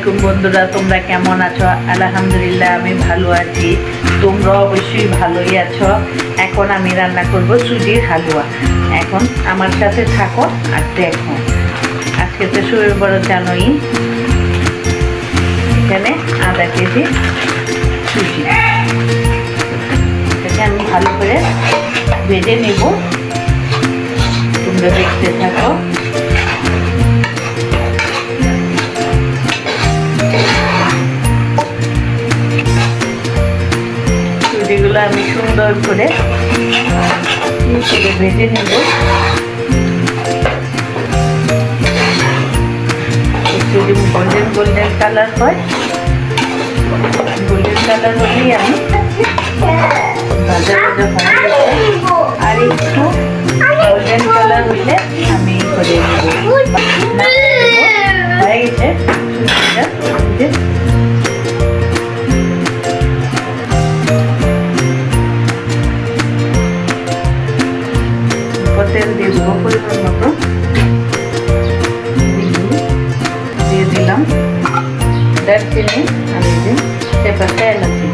আলাইকুম বন্ধুরা, তোমরা কেমন আছো? আলহামদুলিল্লাহ আমি ভালো আছি। তোমরা অবশ্যই ভালোই আছো। এখন আমি রান্না করব সুজির হালুয়া। এখন আমার সাথে থাকো আর দেখো। আজকে তো শরীর বড় জানোই। এখানে আধা কেজি সুজি, এটাকে আমি ভালো করে ভেজে নেব। তোমরা দেখতে থাকো। সুজিগুলো আমি সুন্দর করে ভেজে নেব। যদি গোল্ডেন গোল্ডেন কালার হয়, গোল্ডেন কালার হলেই আমি ভাজা ভাজা হয়ে গেছে। আর একটু গোল্ডেন কালার হলে আমি করে নেব। হয়ে গেছে সুজিটা। তেল দিয়ে দেবো পরিমাণ মতো, দিয়ে দিলাম দারচিনি আর এই যে তেজপাতা এলাচি।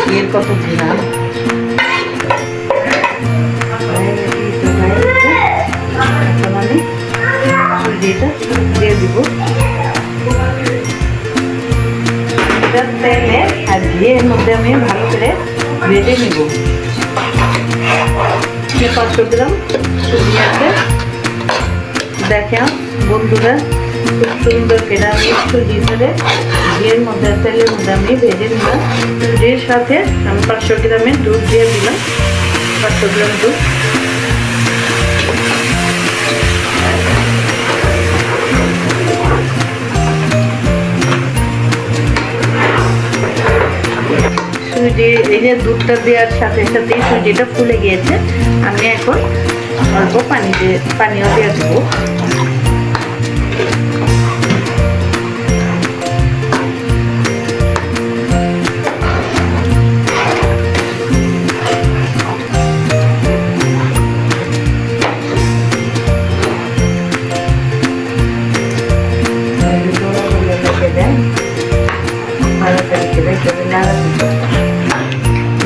দিয়ে কত দিলাম, এখন আমি সুজিটা দিয়ে দিব। তেলে আর ঘিয়ের মধ্যে আমি ভালো করে ভেজে নেব। 500 গ্রাম সুজি আছে। দেখেন বন্ধুরা, খুব সুন্দর করে আমি সুজি ধরে ঘিয়ের মধ্যে তেলের মধ্যে আমি ভেজে নিলাম। সুজির সাথে আমি 500 গ্রামের দুধ দিয়ে দিলাম। 500 গ্রাম দুধ, সুজি এই যে দুধটা দেওয়ার সাথে সাথে সুজিটা ফুলে গিয়েছে। আমি এখন অল্প পানিও দিয়ে দেবো।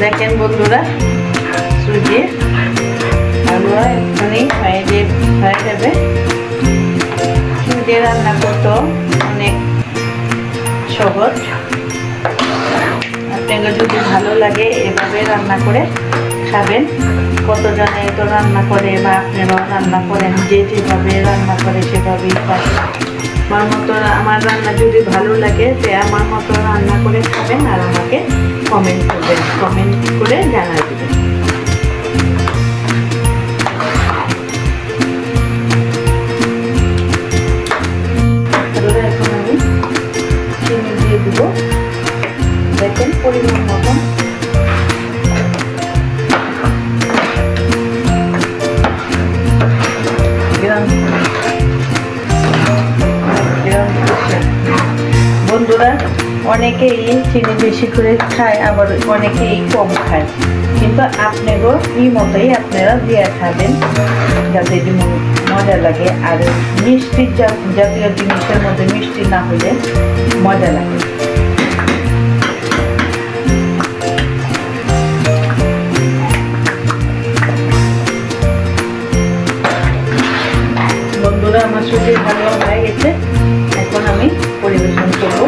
দেখেন বন্ধুরা, সুজি হালুয়া এখানেই হয়ে যাবে। সুজি রান্না করতেও অনেক সহজ। আপনাকে যদি ভালো লাগে এভাবে রান্না করে খাবেন। কতজনে তো রান্না করে বা আপনারাও রান্না করেন, যেভাবে রান্না করে সেভাবেই খাবেন। আমার রান্না যদি ভালো লাগে তো আমার মতো রান্না করে খাবেন আর আমাকে কমেন্ট করবেন, কমেন্ট করে জানাই দেবেন। এখন আমি চিনি দিয়ে দিব। দেখেন পরিমাণ মতন। বন্ধুরা, অনেকেই চিনি বেশি করে খায়, আবার অনেকেই কম খায়। কিন্তু আপনারও এই মতোই আপনারা দিয়ে খাবেন, যাতে মজা লাগে। আর মিষ্টির জাতীয় জিনিসের মধ্যে মিষ্টি না হলে মজা লাগে। বন্ধুরা, আমার সুজির হালুয়া হয়ে গেছে। এখন আমি পরিবেশন করব।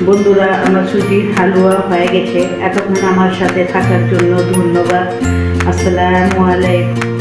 বন্ধুরা, আমার সুজির হালুয়া হয়ে গেছে। এতক্ষণ আমার সাথে থাকার জন্য ধন্যবাদ। আসসালামু আলাইকুম।